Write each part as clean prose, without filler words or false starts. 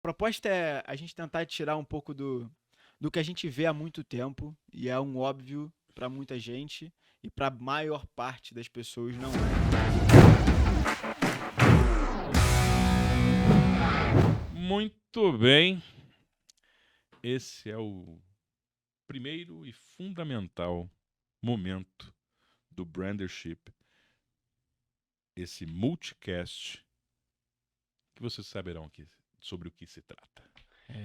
proposta é a gente tentar tirar um pouco do que a gente vê há muito tempo, e é um óbvio para muita gente, e para a maior parte das pessoas não é. Muito bem. Esse é o primeiro e fundamental momento do Brandership, esse multicast, que vocês saberão sobre o que se trata.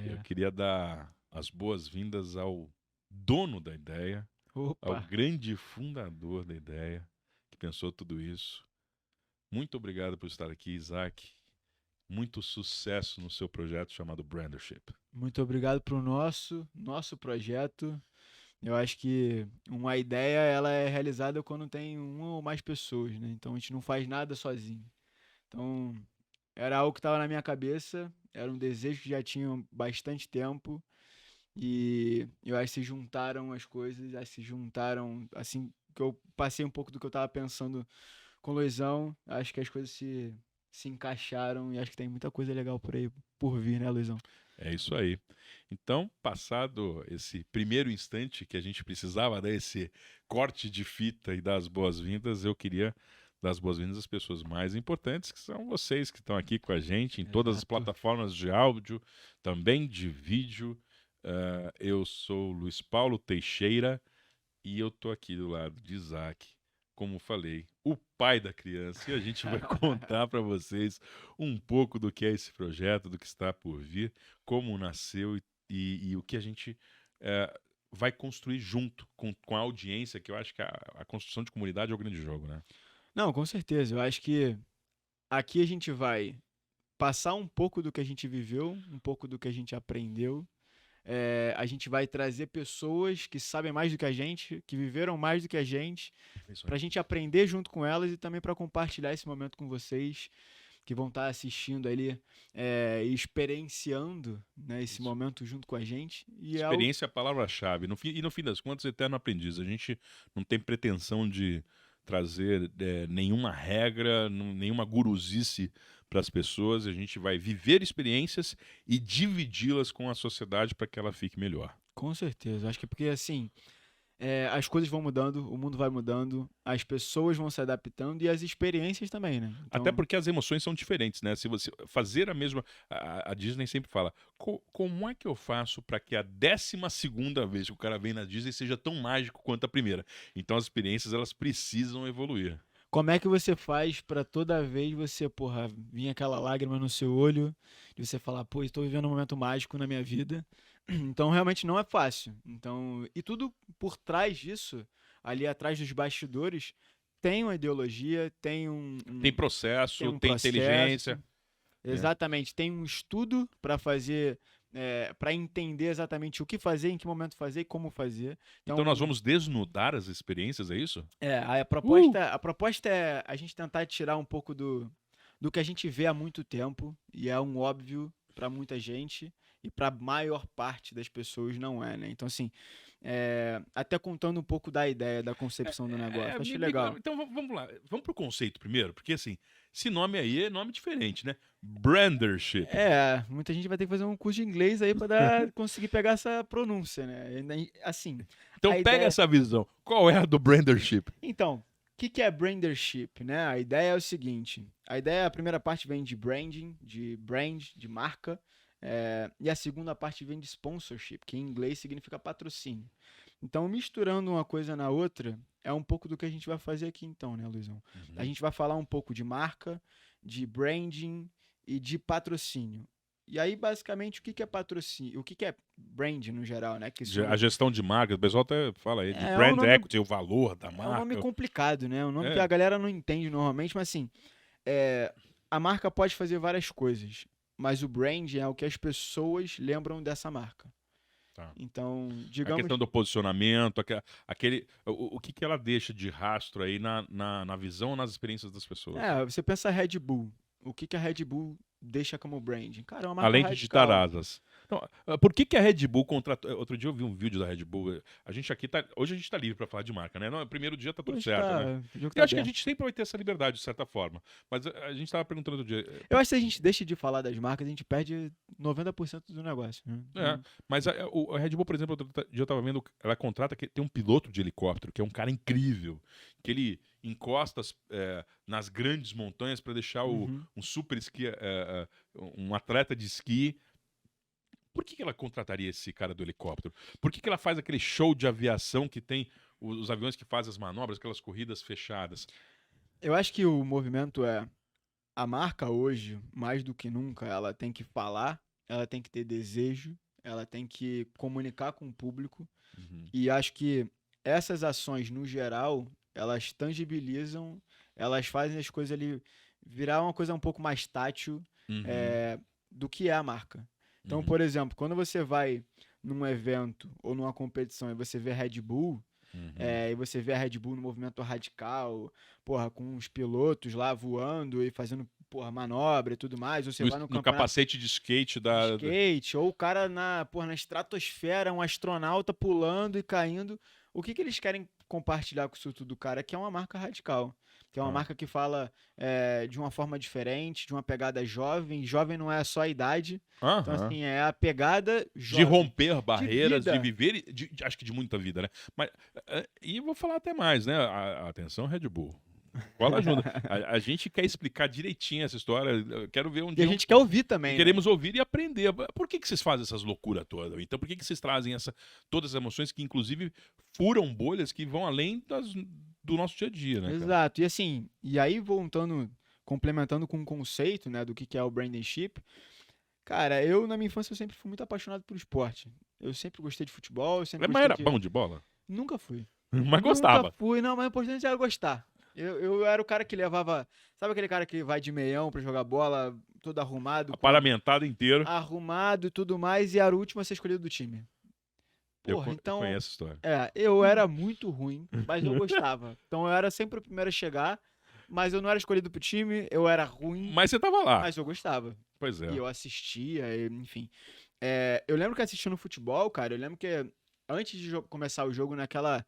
Eu É. queria dar as boas-vindas ao dono da ideia, ao Opa! grande fundador da ideia, que pensou tudo isso. Muito obrigado por estar aqui, Isaac. Muito sucesso no seu projeto chamado Brandership. Muito obrigado pro nosso projeto. Eu acho que uma ideia ela é realizada quando tem uma ou mais pessoas, né? Então a gente não faz nada sozinho. Então era algo que estava na minha cabeça, era um desejo que já tinha bastante tempo e eu acho que se juntaram as coisas, acho que se juntaram assim que eu passei um pouco do que eu estava pensando com o Luizão, acho que as coisas se encaixaram e acho que tem muita coisa legal por aí por vir, né, Luizão? É isso aí. Então, passado esse primeiro instante que a gente precisava dar esse corte de fita e dar as boas-vindas, eu queria dar as boas-vindas às pessoas mais importantes, que são vocês que estão aqui com a gente em todas as Exato. plataformas de áudio, também de vídeo. Eu sou Luiz Paulo Teixeira e eu tô aqui do lado de Isaac, como falei, o pai da criança, e a gente vai contar para vocês um pouco do que é esse projeto, do que está por vir, como nasceu e o que a gente eh, vai construir junto com a audiência, que eu acho que a construção de comunidade é o grande jogo, né? Não, com certeza. Eu acho que aqui a gente vai passar um pouco do que a gente viveu, um pouco do que a gente aprendeu. A gente vai trazer pessoas que sabem mais do que a gente, que viveram mais do que a gente, É isso para a aí. gente aprender junto com elas e também para compartilhar esse momento com vocês que vão estar assistindo ali e experienciando, né, esse Isso. momento junto com a gente. E é algo. Experiência é a palavra-chave. E no fim das contas, eterno aprendiz. A gente não tem pretensão de trazer nenhuma regra, nenhuma guruzice para as pessoas. A gente vai viver experiências e dividi-las com a sociedade para que ela fique melhor. Com certeza. Acho que porque assim. As coisas vão mudando, o mundo vai mudando, as pessoas vão se adaptando e as experiências também, né? Até Então, porque as emoções são diferentes, né? Se você fazer a mesma. A Disney sempre fala: como é que eu faço para que a 12ª vez que o cara vem na Disney seja tão mágico quanto a primeira? Então as experiências elas precisam evoluir. como é que você faz pra toda vez você, porra, vir aquela lágrima no seu olho e você falar, pô, estou vivendo um momento mágico na minha vida? Então, realmente não é fácil. Então, e tudo por trás disso, ali atrás dos bastidores, tem uma ideologia, Tem tem processo, um tem processo. inteligência, né? Exatamente, tem um estudo para fazer, para entender exatamente o que fazer, em que momento fazer e como fazer. Então nós Então, vamos desnudar as experiências, é isso? a Uh! proposta, a proposta é a gente tentar tirar um pouco do que a gente vê há muito tempo, e é um óbvio para muita gente, e para a maior parte das pessoas não é, né? Então, assim, até contando um pouco da ideia, da concepção do negócio, achei legal. Então vamos lá, vamos pro conceito primeiro, porque assim, esse nome aí é nome diferente, né? Brandership. Muita gente vai ter que fazer um curso de inglês aí para conseguir pegar essa pronúncia, né? Assim, Então a pega ideia. essa visão. Qual é a do Brandership? Então, o que é brandership, né? A ideia é o seguinte: a primeira parte vem de branding, de brand, de marca, e a segunda parte vem de sponsorship, que em inglês significa patrocínio. Então, misturando uma coisa na outra, é um pouco do que a gente vai fazer aqui, então, né, Luizão? A Uhum. gente vai falar um pouco de marca, de branding e de patrocínio. E aí, basicamente, o que é patrocínio? O que é brand no geral, né? A gestão de marca, o pessoal até fala aí de É um brand nome, equity, o valor da é um nome marca. complicado, né? É um nome que a É, galera não entende normalmente, mas assim, é, a marca pode fazer várias coisas, mas o brand é o que as pessoas lembram dessa marca. tá. Então, A digamos, questão do posicionamento, o que ela deixa de rastro aí na visão, nas experiências das pessoas. você pensa Red Bull. O que a Red Bull deixa como brand? Cara, é uma marca Além de ditar radical. asas. Não, por que que a Red Bull contratou... Outro dia eu vi um vídeo da Red Bull. A gente aqui tá... Hoje a gente tá livre pra falar de marca, né? Não, no primeiro dia tá tudo Hoje certo, né? o jogo Eu tá acho que a aberto. gente sempre vai ter essa liberdade, de certa forma. Mas a gente tava perguntando outro dia... Eu acho que se a gente deixa de falar das marcas, a gente perde 90% do negócio, né? É, mas a Red Bull, por exemplo, outro dia eu tava vendo, ela contrata, que tem um piloto de helicóptero, que é um cara incrível, que ele encosta nas grandes montanhas para deixar Uhum. um super esqui, um atleta de esqui. Por que que ela contrataria esse cara do helicóptero? Por que que ela faz aquele show de aviação que tem os aviões que fazem as manobras, aquelas corridas fechadas? Eu acho que o movimento é a marca hoje, mais do que nunca, ela tem que falar, ela tem que ter desejo, ela tem que comunicar com o público. Uhum. E acho que essas ações, no geral, elas tangibilizam, elas fazem as coisas ali virar uma coisa um pouco mais tátil Uhum. é, do que é a marca. Então, Uhum. por exemplo, quando você vai num evento ou numa competição e você vê Red Bull, Uhum. e você vê a Red Bull no movimento radical, porra, com os pilotos lá voando e fazendo, porra, manobra e tudo mais, ou você vai no No campeonato capacete de skate de da... skate, ou o cara na estratosfera, um astronauta pulando e caindo. O que eles querem compartilhar com isso tudo, cara? Que é uma marca radical. Que é uma Ah. marca que fala de uma forma diferente, de uma pegada jovem. Jovem não é só a idade. Então, Aham. assim, é a pegada De jovem. romper De barreiras, de vida. viver, acho que de muita vida, né? Mas, e vou falar até mais, né? Atenção, Red Bull. Cola junto. A gente quer explicar direitinho essa história. Eu quero ver um E a dia. gente quer ouvir E também, né? queremos ouvir e aprender. Por que que vocês fazem essas loucuras todas? Então, por que que vocês trazem todas as emoções que, inclusive, furam bolhas que vão além do nosso dia a dia, né, cara? Exato. E assim, e aí voltando, complementando com o conceito, né, do que é o brandingship. Cara, eu na minha infância eu sempre fui muito apaixonado por esporte. Eu sempre gostei de futebol, eu sempre Mas gostei era de. bom de bola? Nunca fui. Mas Nunca gostava. fui, não, mas o importante era gostar. Eu era o cara que levava. Sabe aquele cara que vai de meião pra jogar bola, todo arrumado, Aparamentado inteiro. arrumado e tudo mais, e era o último a ser escolhido do time? Porra, Eu então. conheço a história. Eu era muito ruim, mas eu gostava. Então eu era sempre o primeiro a chegar, mas eu não era escolhido pro time, eu era ruim, Mas você tava lá. mas eu gostava. Pois E é. eu assistia, enfim. Eu lembro que assistindo futebol, cara, eu lembro que antes de começar o jogo, naquela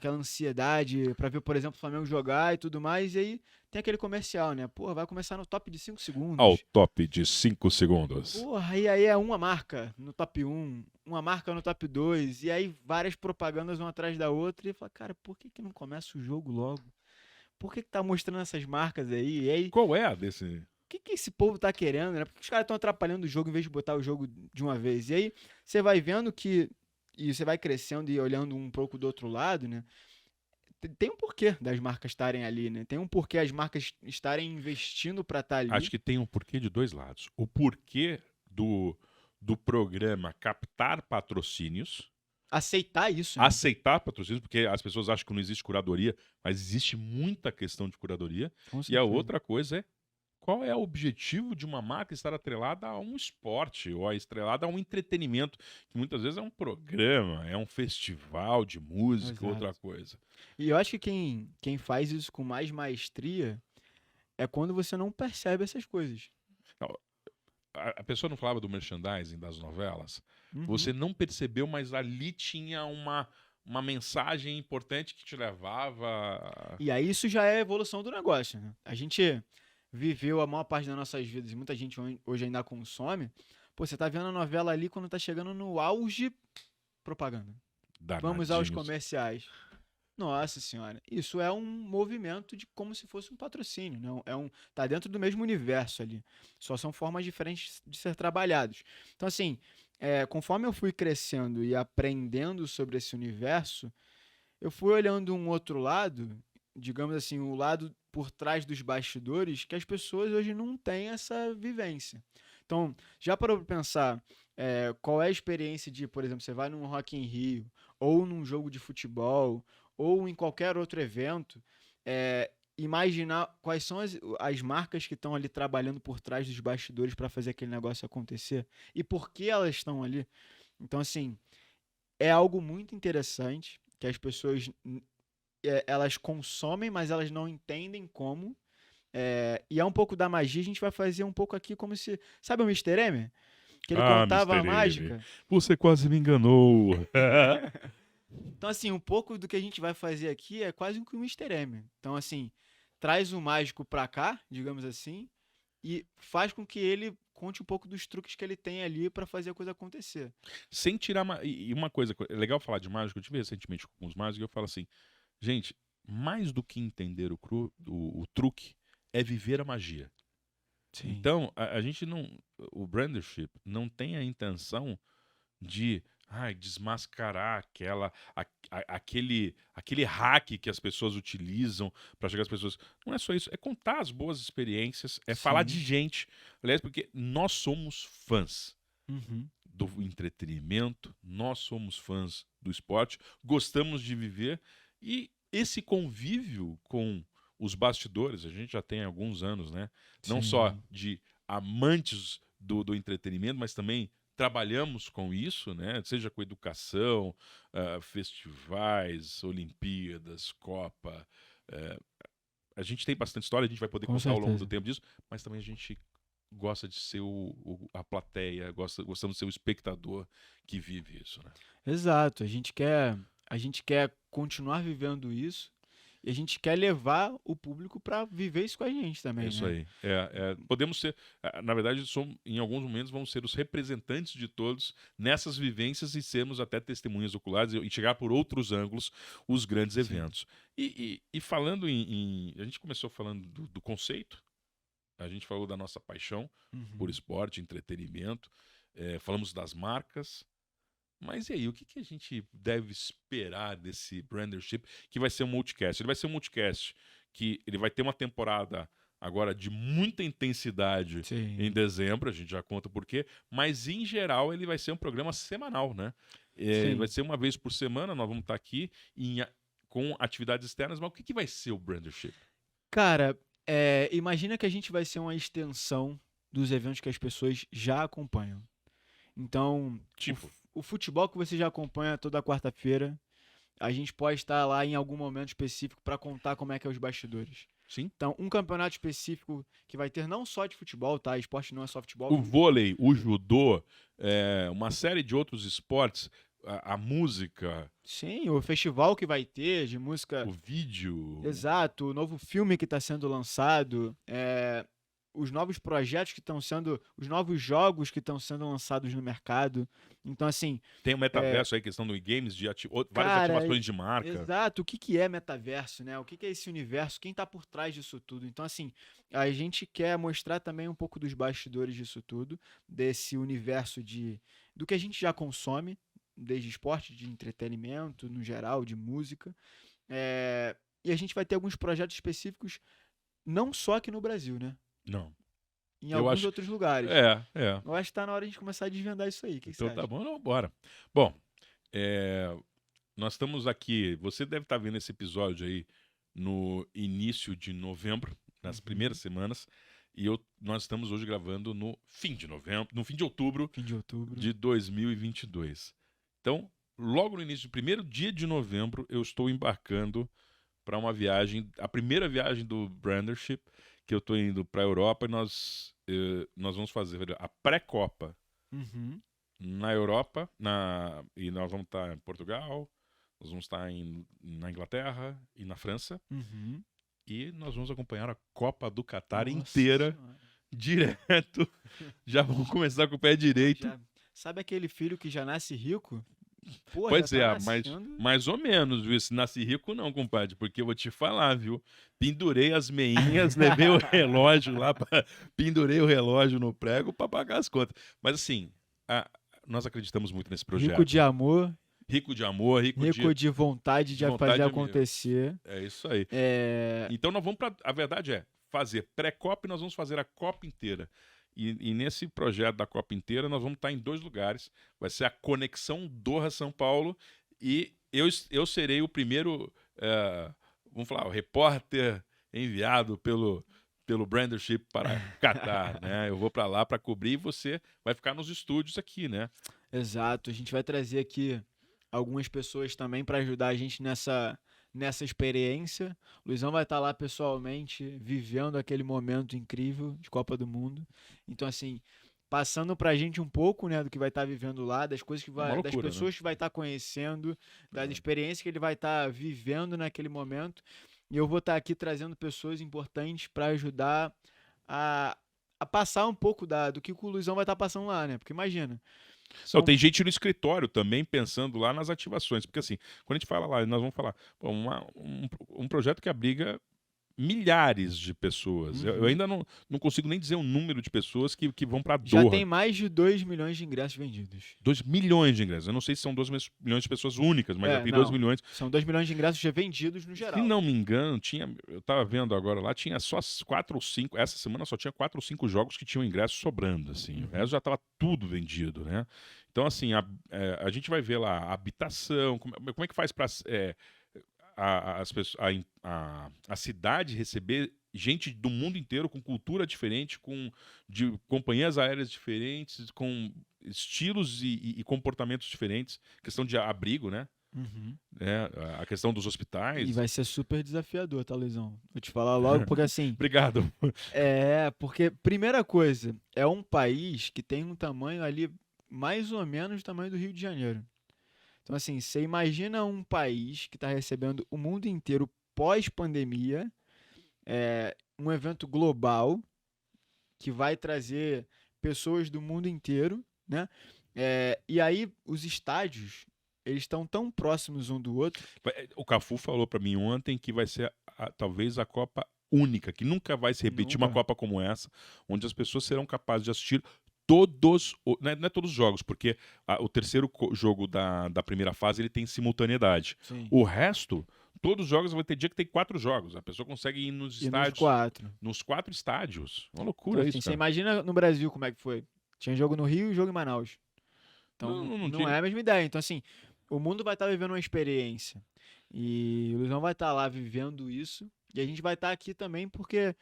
ansiedade pra ver, por exemplo, o Flamengo jogar e tudo mais, e aí tem aquele comercial, né? Porra, vai começar no top de 5 Ao segundos. top de 5 segundos. Porra, e aí é uma marca no top 1, uma marca no top 2, e aí várias propagandas uma atrás da outra, e eu falo, cara, por que não começa o jogo logo? Por que tá mostrando essas marcas aí? E aí, Qual é a desse? o que esse povo tá querendo, né? Por que os caras estão atrapalhando o jogo em vez de botar o jogo de uma vez? E aí você vai vendo que. E você vai crescendo e olhando um pouco do outro lado, né? Tem um porquê das marcas estarem ali, né? Tem um porquê as marcas estarem investindo pra estar Acho ali. que tem um porquê de dois lados. O porquê do programa captar patrocínios, Aceitar isso, né? aceitar patrocínios, porque as pessoas acham que não existe curadoria, mas existe muita questão de curadoria. Com E a certeza. outra coisa é qual é o objetivo de uma marca estar atrelada a um esporte ou atrelada a um entretenimento, que muitas vezes é um programa, é um festival de música, outra Exato. coisa. E eu acho que quem faz isso com mais maestria é quando você não percebe essas coisas. Não, a pessoa não falava do merchandising das novelas? Uhum. Você não percebeu, mas ali tinha uma mensagem importante que te levava. E aí isso já é a evolução do negócio, né? A gente viveu a maior parte das nossas vidas e muita gente hoje ainda consome. Pô, você tá vendo a novela ali quando tá chegando no auge, propaganda. Vamos aos Danadinhos. comerciais. Nossa senhora, isso é um movimento de como se fosse um patrocínio, não? Tá dentro do mesmo universo ali. Só são formas diferentes de ser trabalhados. Então assim, conforme eu fui crescendo e aprendendo sobre esse universo, eu fui olhando um outro lado, digamos assim, o lado por trás dos bastidores, que as pessoas hoje não têm essa vivência. Então, já parou para pensar qual é a experiência de, por exemplo, você vai num Rock in Rio, ou num jogo de futebol, ou em qualquer outro evento, imaginar quais são as marcas que estão ali trabalhando por trás dos bastidores para fazer aquele negócio acontecer e por que elas estão ali. Então, assim, é algo muito interessante que as pessoas elas consomem, mas elas não entendem como. E é um pouco da magia, a gente vai fazer um pouco aqui como se. Sabe o Mr. M? que ele Ah, contava a Mr. M, mágica. você quase me enganou. Então, assim, um pouco do que a gente vai fazer aqui é quase um que um Mr. M. Então, assim, traz o mágico pra cá, digamos assim, e faz com que ele conte um pouco dos truques que ele tem ali pra fazer a coisa acontecer. Sem tirar. E uma coisa, é legal falar de mágico, eu tive recentemente com os mágicos e eu falo assim, gente, mais do que entender o truque, é viver a magia. Sim. Então, a gente não. O Brandership não tem a intenção de desmascarar aquele hack que as pessoas utilizam para chegar às pessoas. Não é só isso, é contar as boas experiências, é falar de Sim. gente. Aliás, porque nós somos fãs Uhum. do entretenimento, nós somos fãs do esporte, gostamos de viver e esse convívio com os bastidores, a gente já tem alguns anos, né? Não só Sim. de amantes do entretenimento, mas também trabalhamos com isso, né? Seja com educação, festivais, Olimpíadas, Copa. eh, a gente tem bastante história, a gente vai poder Com contar ao longo do certeza. tempo disso, mas também a gente gosta de ser a plateia, gostamos de ser o espectador que vive isso, né? Exato. A gente quer continuar vivendo isso e a gente quer levar o público pra viver isso com a gente É também, isso né? aí. Podemos ser, na verdade, em alguns momentos vamos ser os representantes de todos nessas vivências e sermos até testemunhas oculares e chegar por outros ângulos os grandes Sim. eventos. E falando a gente começou falando do conceito, a gente falou da nossa paixão por Uhum. esporte, entretenimento, falamos das marcas. Mas e aí, o que a gente deve esperar desse Brandership, que vai ser um multicast? Ele vai ser um multicast que ele vai ter uma temporada agora de muita intensidade em Sim. dezembro, a gente já conta por quê, mas em geral ele vai ser um programa semanal, né? Vai Sim. ser uma vez por semana, nós vamos estar aqui com atividades externas, mas o que vai ser o Brandership? Cara, imagina que a gente vai ser uma extensão dos eventos que as pessoas já acompanham. Então, Tipo, o futebol que você já acompanha toda quarta-feira, a gente pode estar lá em algum momento específico para contar como é que é os bastidores. sim? Então, um campeonato específico que vai ter não só de futebol, tá? Esporte não é só futebol. O vôlei, o judô, uma série de outros esportes, a música, Sim, o festival que vai ter de música. o vídeo. Exato, o novo filme que está sendo lançado, os novos projetos que estão sendo, os novos jogos que estão sendo lançados no mercado. Então, assim, Tem o é, metaverso aí, questão do games, várias cara, ativações de marca. exato, o que que é metaverso, né? O que que é esse universo? Quem está por trás disso tudo? Então, assim, a gente quer mostrar também um pouco dos bastidores disso tudo, desse universo do que a gente já consome, desde esporte, de entretenimento, no geral, de música. E a gente vai ter alguns projetos específicos, não só aqui no Brasil, né? Não. Em Eu alguns acho. outros lugares. É. Eu acho que tá na hora de a gente começar a desvendar isso aí. O que que você Então tá acha? bom, não, bora. Bom, é, nós estamos aqui. Você deve estar vendo esse episódio aí no início de novembro, nas primeiras Uhum. semanas. Nós estamos hoje gravando no fim de novembro, no fim de outubro Fim de outubro. de 2022. Então, logo no início, primeiro dia de novembro, eu estou embarcando para uma viagem, a primeira viagem do Brandership, que eu estou indo para a Europa e nós vamos fazer a pré-copa Uhum. na Europa, e nós vamos estar em Portugal, nós vamos estar na Inglaterra e na França, Uhum. e nós vamos acompanhar a Copa do Catar Nossa inteira, senhora. direto. Já vamos começar com o pé Pô, direito. sabe aquele filho que já nasce rico? Pô, já Pois tá é, mas nascendo. mais ou menos, viu? Se nasce rico não, compadre, porque eu vou te falar, viu? Pendurei as meinhas, levei o relógio lá, pendurei o relógio no prego para pagar as contas. Mas assim, nós acreditamos muito nesse Rico de projeto. amor, Rico de amor, rico de vontade de de fazer vontade mesmo. acontecer. É isso aí. É... Então nós vamos para. A verdade é fazer pré-copa e nós vamos fazer a Copa inteira. E nesse projeto da Copa inteira, nós vamos estar em 2 lugares. Vai ser a Conexão Doha-São Paulo. E eu serei o primeiro, vamos falar, o repórter enviado pelo Brandership para Catar, né? Eu vou para lá para cobrir e você vai ficar nos estúdios aqui, né? Exato, a gente vai trazer aqui algumas pessoas também para ajudar a gente nessa experiência. O Luizão vai estar lá pessoalmente, vivendo aquele momento incrível de Copa do Mundo. Então, assim, passando pra gente um pouco, né, do que vai estar vivendo lá, das coisas que Uma das loucura, né? pessoas que vai estar conhecendo, das É. experiências que ele vai estar vivendo naquele momento. E eu vou estar aqui trazendo pessoas importantes para ajudar a, a passar um pouco do que o Luizão vai estar passando lá, né? Porque imagina, Não, são tem gente no escritório também pensando lá nas ativações, porque assim, quando a gente fala lá, nós vamos falar, pô, um projeto que abriga milhares de pessoas. Eu Uhum. ainda não consigo nem dizer o número de pessoas que vão para Já Doha. tem mais de 2 milhões de ingressos vendidos. 2 milhões de ingressos. Eu não sei se são 2 milhões de pessoas únicas, mas já tem 2 Não. milhões. São 2 milhões de ingressos já vendidos no Se geral. não me engano, eu tava vendo agora lá, tinha só 4 ou 5, essa semana só tinha 4 ou 5 jogos que tinham ingressos sobrando, assim. O resto já tava tudo vendido, né? Então, assim, a gente vai ver lá a habitação, como é que faz para a cidade receber gente do mundo inteiro com cultura diferente, de companhias aéreas diferentes, com estilos e comportamentos diferentes, questão de abrigo, né? Uhum. A questão dos E hospitais. vai ser super desafiador, tá, Luizão? Vou te falar logo, porque assim, Obrigado. porque, primeira coisa, é um país que tem um tamanho ali mais ou menos do tamanho do Rio de Janeiro. Então, assim, você imagina um país que está recebendo o mundo inteiro pós-pandemia, um evento global que vai trazer pessoas do mundo inteiro, né? E aí os estádios, eles estão tão próximos um do outro. O Cafu falou para mim ontem que vai ser talvez a Copa única, que nunca vai se repetir uma Nunca. Copa como essa, onde as pessoas serão capazes de assistir todos, não é todos os jogos, porque o terceiro jogo da primeira fase ele tem simultaneidade. Sim. O resto, todos os jogos vai ter dia que tem 4 jogos. A pessoa consegue ir nos E estádios. nos 4. Nos 4 estádios. Uma loucura Então, isso, assim, você cara. imagina no Brasil como é que foi. Tinha jogo no Rio e jogo em Manaus. Então, Não não tinha. é a mesma ideia. Então, assim, o mundo vai estar vivendo uma experiência. E o Luizão vai estar lá vivendo isso. E a gente vai estar aqui também porque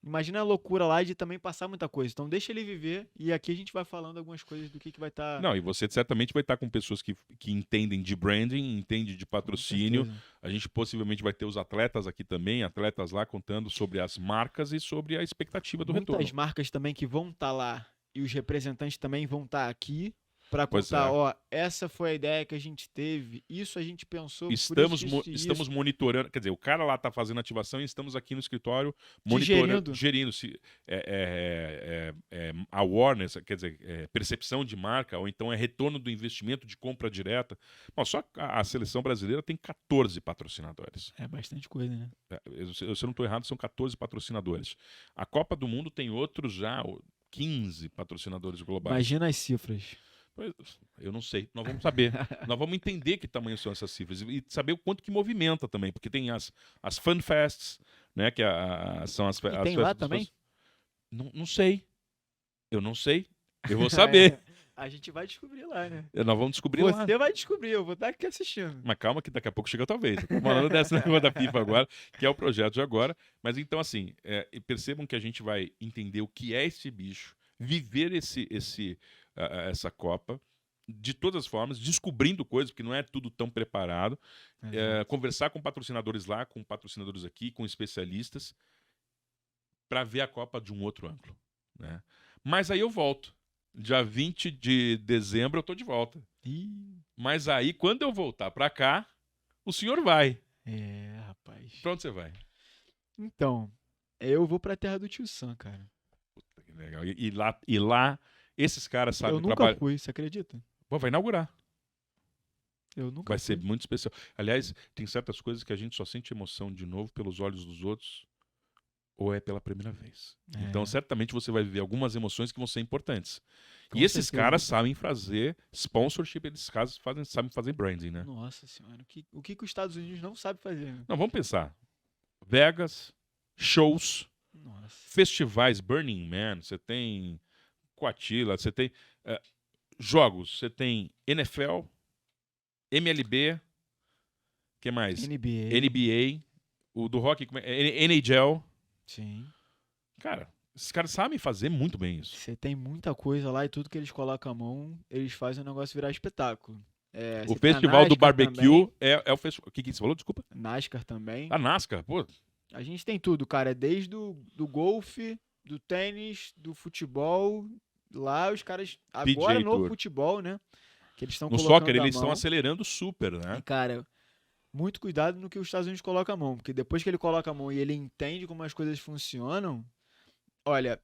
imagina a loucura lá de também passar muita coisa. Então, deixa ele viver. E aqui a gente vai falando algumas coisas do que vai estar. Não, e você certamente vai estar com pessoas que entendem de branding, entendem de patrocínio. Com certeza. A gente possivelmente vai ter os atletas aqui também, atletas lá contando sobre as marcas e sobre a expectativa do Muitas retorno. marcas também que vão estar lá. E os representantes também vão estar aqui. Para Pois contar, é. ó, essa foi a ideia que a gente teve, isso a gente pensou, Estamos, por isso, estamos monitorando, quer dizer, o cara lá está fazendo ativação e estamos aqui no escritório Digerindo. gerindo se awareness, quer dizer, percepção de marca, ou então é retorno do investimento de compra direta. Bom, só a seleção brasileira tem 14 patrocinadores. É bastante coisa, né? Se eu não estou errado, são 14 patrocinadores. A Copa do Mundo tem outros já, 15 patrocinadores globais. Imagina as cifras. Eu não sei. Nós vamos saber. Nós vamos entender que tamanho são essas cifras e saber o quanto que movimenta também, porque tem as fanfests, né? Que são as E tem lá também? Não sei. Eu não sei. Eu vou saber. A gente vai descobrir lá, né? Nós vamos descobrir lá. Você vai descobrir, eu vou estar aqui assistindo. Mas calma que daqui a pouco chega a tua vez. Eu tô falando dessa negócio da FIFA agora, que é o projeto de agora. Mas então, assim, percebam que a gente vai entender o que é esse bicho, viver essa Copa, de todas as formas, descobrindo coisas, porque não é tudo tão preparado, conversar com patrocinadores lá, com patrocinadores aqui, com especialistas, para ver a Copa de um outro ângulo, né? Mas aí eu volto. Dia 20 de dezembro eu tô de volta. Mas aí, quando eu voltar para cá, o senhor vai. Rapaz. Pra onde você vai? Então, eu vou pra terra do Tio Sam, cara. Puta, que legal. E lá esses caras sabem Eu nunca fui, você acredita? Pô, vai inaugurar. Eu nunca Vai fui. ser muito especial. Aliás, tem certas coisas que a gente só sente emoção de novo pelos olhos dos outros ou é pela primeira vez. Então, certamente você vai viver algumas emoções que vão ser importantes. Com e esses certeza. caras sabem fazer sponsorship, esses caras sabem fazer branding, né? Nossa senhora, o que os Estados Unidos não sabe fazer? Né? Não, vamos pensar. Vegas, shows, festivais, Burning Man, você tem Coachella, você tem jogos, você tem NFL, MLB, que mais? NBA, o do hockey, NHL. Sim. Cara, esses caras sabem fazer muito bem isso. Você tem muita coisa lá e tudo que eles colocam a mão, eles fazem o negócio virar espetáculo. O festival do barbecue também. é o festival. O que você falou? Desculpa. NASCAR também. A NASCAR, pô. A gente tem tudo, cara. Desde do golfe, do tênis, do futebol, lá os caras, PGA agora no Tour. futebol, né? Que eles estão No colocando soccer a eles estão mão. acelerando super, né? E, cara, muito cuidado no que os Estados Unidos colocam a mão, porque depois que ele coloca a mão e ele entende como as coisas funcionam, olha,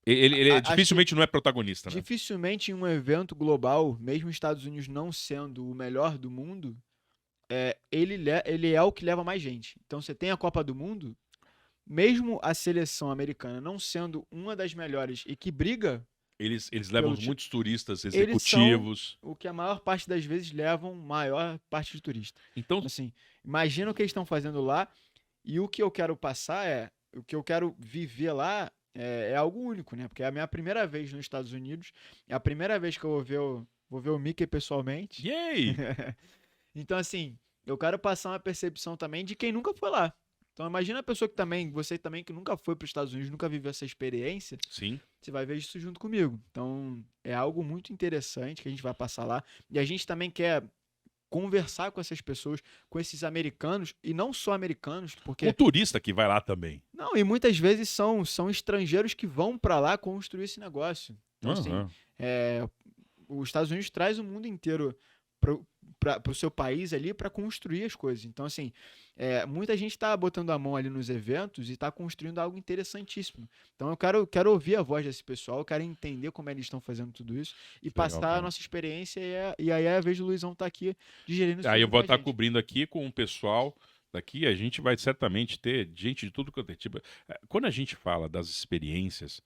Ele acho que dificilmente não é protagonista, né? dificilmente em um evento global, mesmo os Estados Unidos não sendo o melhor do mundo, ele é o que leva mais gente. Então você tem a Copa do Mundo, mesmo a seleção americana não sendo uma das melhores e que briga Eles levam pelo título, muitos turistas eles são executivos. o que a maior parte das vezes levam maior parte de turista. Então, Então, assim, imagina o que eles estão fazendo lá e o que eu quero passar o que eu quero viver lá é algo único, né? Porque é a minha primeira vez nos Estados Unidos, é a primeira vez que eu vou ver o Mickey pessoalmente. yay! Então, assim, eu quero passar uma percepção também de quem nunca foi lá. Então, imagina a pessoa que também, você também que nunca foi para os Estados Unidos, nunca viveu essa experiência, Sim. você vai ver isso junto comigo. Então, é algo muito interessante que a gente vai passar lá. E a gente também quer conversar com essas pessoas, com esses americanos, e não só americanos, Com o porque. turista que vai lá também. Não, e muitas vezes são estrangeiros que vão para lá construir esse negócio. Então, assim, Aham. os Estados Unidos traz o mundo inteiro para o seu país ali para construir as coisas. Então, assim, muita gente está botando a mão ali nos eventos e está construindo algo interessantíssimo. Então, eu quero ouvir a voz desse pessoal, eu quero entender como eles estão fazendo tudo isso e Legal, passar a cara. nossa experiência. E aí é a vez do Luizão estar aqui digerindo isso Aí eu tudo vou com a estar gente. cobrindo aqui com o pessoal daqui. A gente vai certamente ter gente de tudo quanto é tipo. Quando a gente fala das experiências,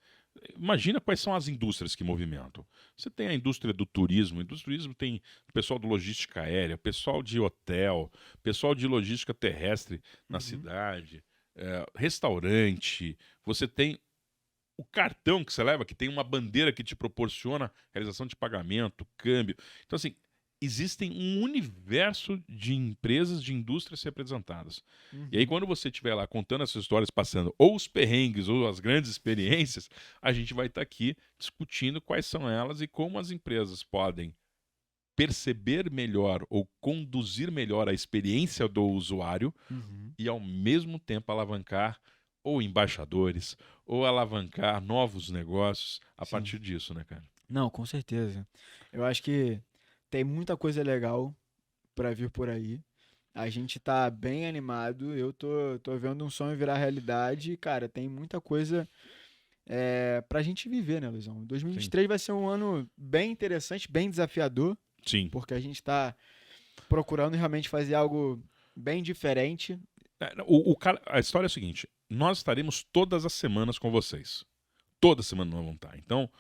imagina quais são as indústrias que movimentam. Você tem a indústria do turismo. A indústria do turismo tem o pessoal de logística aérea, pessoal de hotel, pessoal de logística terrestre na Uhum. cidade, restaurante. Você tem o cartão que você leva, que tem uma bandeira que te proporciona realização de pagamento, câmbio. Então, assim, existem um universo de empresas, de indústrias representadas. E aí, Uhum. quando você estiver lá contando essas histórias, passando ou os perrengues ou as grandes experiências, a gente vai estar aqui discutindo quais são elas e como as empresas podem perceber melhor ou conduzir melhor a experiência do usuário Uhum. e, ao mesmo tempo, alavancar ou embaixadores ou alavancar novos negócios a Sim. partir disso, né, cara? Não, com certeza. Eu acho que tem muita coisa legal para vir por aí. A gente tá bem animado. Eu tô vendo um sonho virar realidade. E, cara, tem muita coisa pra gente viver, né, Luizão? Sim. 2023 vai ser um ano bem interessante, bem desafiador, Sim. porque a gente tá procurando realmente fazer algo bem diferente. A história é a seguinte: nós estaremos todas as semanas com vocês. Toda semana nós vamos estar. Então,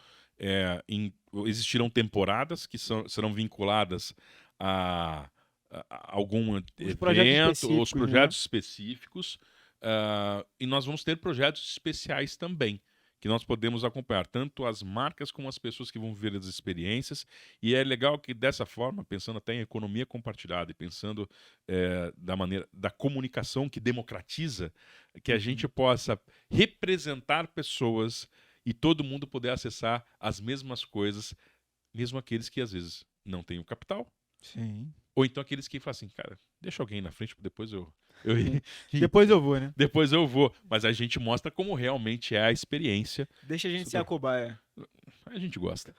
existirão temporadas que serão vinculadas a algum Projetos evento, os específicos, projetos específicos, e nós vamos ter projetos especiais também, que nós podemos acompanhar tanto as marcas como as pessoas que vão viver as experiências. E é legal que dessa forma, pensando até em economia compartilhada e pensando da maneira da comunicação que democratiza, que a gente possa representar pessoas e todo mundo poder acessar as mesmas coisas, mesmo aqueles que às vezes não têm o capital, Sim. ou então aqueles que falam assim, cara, deixa alguém na frente, depois eu Depois eu vou, né? depois eu vou. Mas a gente mostra como realmente é a experiência. Deixa a gente Isso ser a daí. cobaia. A gente gosta.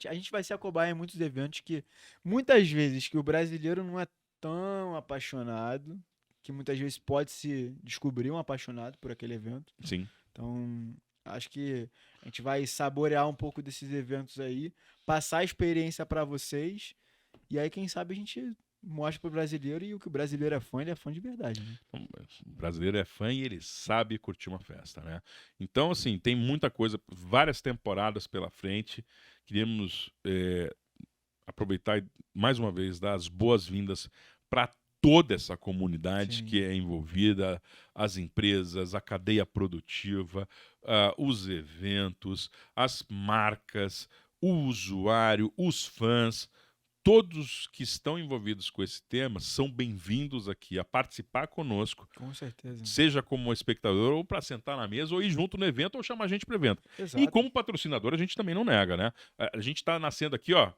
A gente vai ser a cobaia em muitos eventos que muitas vezes que o brasileiro não é tão apaixonado, que muitas vezes pode se descobrir um apaixonado por aquele evento. Sim. Então, acho que a gente vai saborear um pouco desses eventos aí, passar a experiência para vocês, e aí quem sabe a gente mostra pro brasileiro, e o que o brasileiro é fã, ele é fã de verdade, né? O brasileiro é fã e ele sabe curtir uma festa, né? Então, assim, tem muita coisa, várias temporadas pela frente. Queríamos aproveitar e, mais uma vez, dar as boas-vindas para toda essa comunidade Sim. que é envolvida, as empresas, a cadeia produtiva, os eventos, as marcas, o usuário, os fãs. Todos que estão envolvidos com esse tema são bem-vindos aqui a participar conosco, Com certeza. seja como espectador ou para sentar na mesa ou ir junto no evento ou chamar a gente para o evento. Exato. E como patrocinador a gente também não nega, né? A gente está nascendo aqui, ó,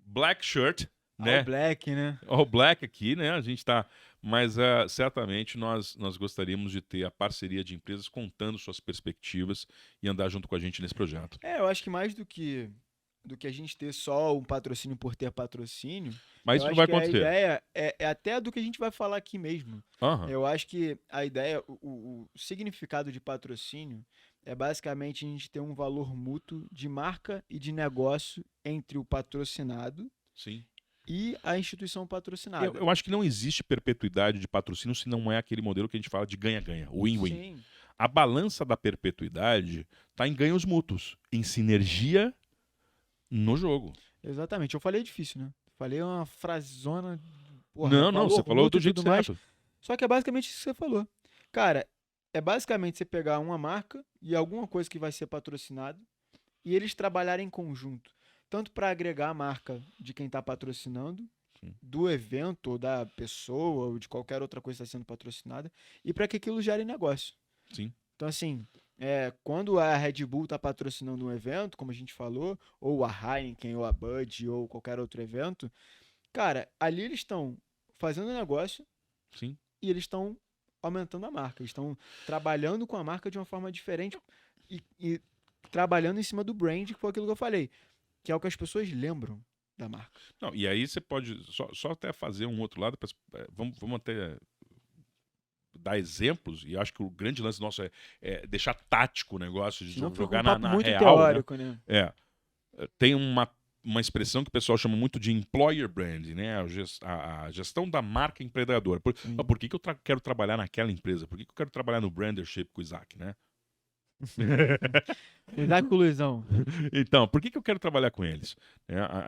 Black Shirt, né? All Black, né? All Black aqui, né? A gente está Mas certamente nós gostaríamos de ter a parceria de empresas contando suas perspectivas e andar junto com a gente nesse projeto. Eu acho que mais do que a gente ter só um patrocínio por ter patrocínio, Mas eu isso não acho vai que a acontecer. ideia é até do que a gente vai falar aqui mesmo. Aham, Eu acho que a ideia, o significado de patrocínio é basicamente a gente ter um valor mútuo de marca e de negócio entre o patrocinado sim. e a instituição Eu, patrocinada. eu acho que não existe perpetuidade de patrocínio se não é aquele modelo que a gente fala de ganha-ganha, win-win. Sim, A balança da perpetuidade está em ganhos mútuos, em sinergia no jogo. exatamente. Eu falei difícil, né? Falei uma frasezona, porra, Não, não, você valor falou mútuo do e jeito tudo mais. certo. Só que é basicamente isso que você falou. Cara, é basicamente você pegar uma marca e alguma coisa que vai ser patrocinado e eles trabalharem em conjunto, tanto para agregar a marca de quem está patrocinando, Sim, do evento, ou da pessoa, ou de qualquer outra coisa que está sendo patrocinada, e para que aquilo gere negócio. sim, Então, assim, quando a Red Bull está patrocinando um evento, como a gente falou, ou a Heineken, ou a Bud, ou qualquer outro evento, cara, ali eles estão fazendo negócio sim. e eles estão aumentando a marca. Eles estão trabalhando com a marca de uma forma diferente e trabalhando em cima do brand, que foi aquilo que eu falei, que é o que as pessoas lembram da marca. Não, e aí você pode só até fazer um outro lado, vamos até dar exemplos, e acho que o grande lance nosso é deixar tático o negócio, de Senão fica um jogar papo na muito real, né? teórico, né? É, tem uma expressão que o pessoal chama muito de employer brand, né? A gestão da marca empregadora. Sim. Por que eu quero trabalhar naquela empresa? Por que eu quero trabalhar no Brandership com o Isaac, né? Cuidado com o Luizão. Então, por que eu quero trabalhar com eles?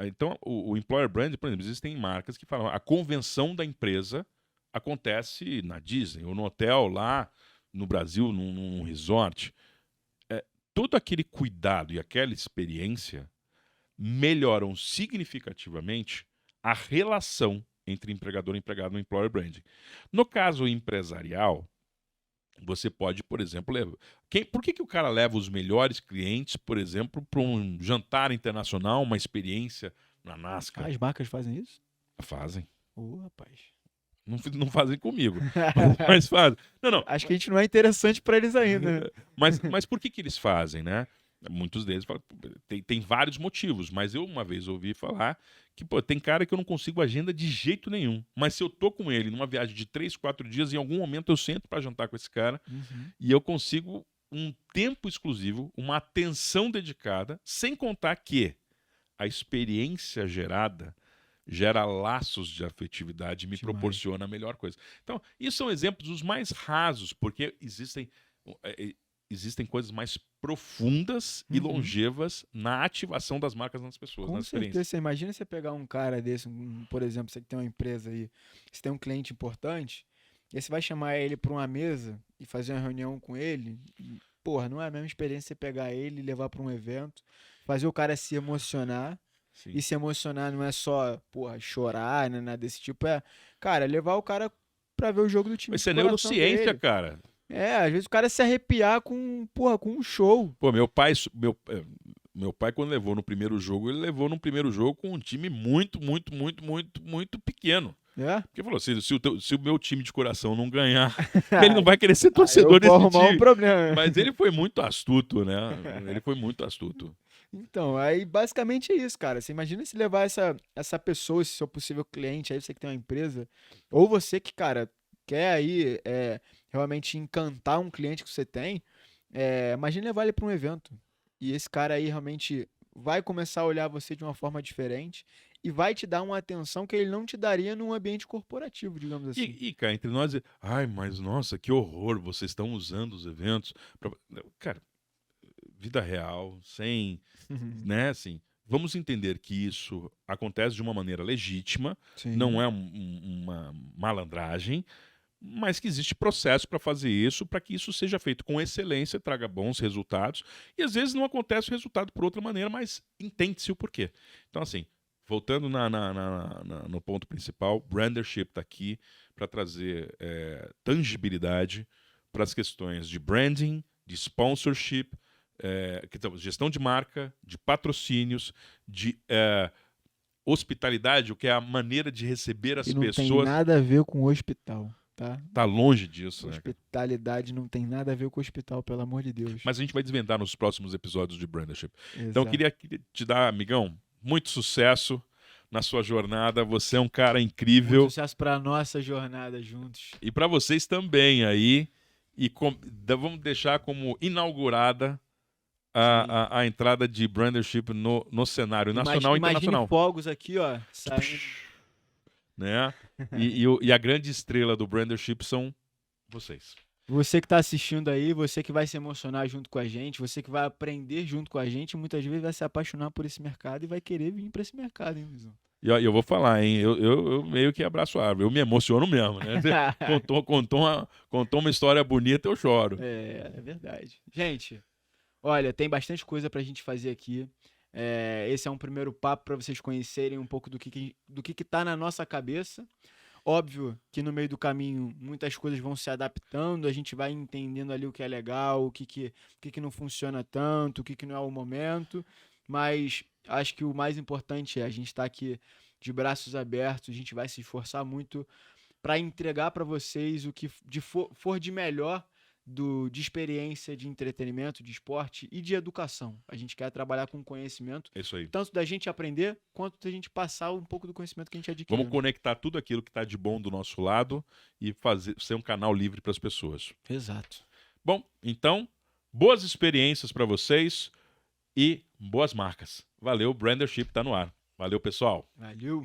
Então, o employer brand, por exemplo, existem marcas que falam a convenção da empresa acontece na Disney ou no hotel lá no Brasil, num resort. É, todo aquele cuidado e aquela experiência melhoram significativamente a relação entre empregador e empregado no employer branding. No caso empresarial, você pode, por exemplo, levar. Por que o cara leva os melhores clientes, por exemplo, para um jantar internacional, uma experiência na NASCAR? As marcas fazem isso? Fazem. Ô, rapaz. Não fazem comigo, mas fazem. Não, não. Acho que a gente não é interessante para eles ainda, né? Mas por que eles fazem, né? Muitos deles falam, tem vários motivos, mas eu uma vez ouvi falar que pô, tem cara que eu não consigo agenda de jeito nenhum. Mas se eu tô com ele numa viagem de 3, 4 dias, em algum momento eu sento para jantar com esse cara Uhum. e eu consigo um tempo exclusivo, uma atenção dedicada, sem contar que a experiência gerada gera laços de afetividade e me Demais. proporciona a melhor coisa. Então, isso são exemplos os mais rasos, porque existem coisas mais profundas e Uhum. longevas na ativação das marcas nas pessoas, Com na experiência. certeza. Você imagina você pegar um cara desse, por exemplo, você que tem uma empresa aí, você tem um cliente importante, e aí você vai chamar ele para uma mesa e fazer uma reunião com ele. E, porra, não é a mesma experiência você pegar ele e levar para um evento, fazer o cara se emocionar. Sim. E se emocionar não é só, porra, chorar, né, nada desse tipo. Cara, levar o cara pra ver o jogo do time Isso de é coração neurociência, dele. cara. Às vezes o cara se arrepiar com, porra, com um show. Pô, meu pai, quando levou no primeiro jogo, ele levou no primeiro jogo com um time muito, muito, muito, muito, muito pequeno. Né? Porque falou, se o meu time de coração não ganhar, ele não vai querer ser Aí eu torcedor vou desse arrumar um time. problema. Mas ele foi muito astuto, né? Ele foi muito astuto. Então, aí basicamente é isso, cara. Você imagina se levar essa pessoa, esse seu possível cliente, aí você que tem uma empresa, ou você que, cara, quer aí realmente encantar um cliente que você tem, imagina levar ele para um evento. E esse cara aí realmente vai começar a olhar você de uma forma diferente e vai te dar uma atenção que ele não te daria num ambiente corporativo, digamos assim. Cá, entre nós, ai, mas nossa, que horror, vocês estão usando os eventos. Cara, vida real, sem, né, assim, vamos entender que isso acontece de uma maneira legítima, não Sim. é uma malandragem, mas que existe processo para fazer isso, para que isso seja feito com excelência, traga bons resultados, e às vezes não acontece o resultado por outra maneira, mas entende-se o porquê. Então, assim, voltando no ponto principal, Brandership está aqui para trazer tangibilidade para as questões de branding, de sponsorship, gestão de marca, de patrocínios, de hospitalidade, o que é a maneira de receber as E não tem pessoas, nada a ver com o hospital, tá? tá longe disso, né, cara? Hospitalidade não tem nada a ver com o hospital, pelo amor de Deus. Mas a gente vai desvendar nos próximos episódios de Brandership. Então eu Exato. queria te dar, amigão, muito sucesso na sua jornada. Você é um cara incrível. Muito sucesso para nossa jornada juntos. E para vocês também aí. E vamos deixar como inaugurada a entrada de Brandership no cenário nacional e internacional. Imagine fogos aqui, ó, saindo. Né? E a grande estrela do Brandership são vocês. Você que tá assistindo aí, você que vai se emocionar junto com a gente, você que vai aprender junto com a gente, muitas vezes vai se apaixonar por esse mercado e vai querer vir para esse mercado, hein, Luizão? E ó, eu vou falar, hein? Eu meio que abraço a árvore. Eu me emociono mesmo, né? Contou uma história bonita, eu choro. É verdade. Gente, olha, tem bastante coisa pra gente fazer aqui. Esse é um primeiro papo para vocês conhecerem um pouco do que tá na nossa cabeça. Óbvio que no meio do caminho muitas coisas vão se adaptando, a gente vai entendendo ali o que é legal, o que não funciona tanto, o que não é o momento, mas acho que o mais importante é a gente estar aqui de braços abertos, a gente vai se esforçar muito para entregar para vocês o que for de melhor de experiência, de entretenimento, de esporte e de educação. A gente quer trabalhar com conhecimento, É isso aí. tanto da gente aprender, quanto da gente passar um pouco do conhecimento que a gente adquiriu. Vamos conectar tudo aquilo que está de bom do nosso lado e ser um canal livre para as pessoas. Exato. Bom, então, boas experiências para vocês e boas marcas. Valeu, Brandership tá no ar. Valeu, pessoal. Valeu.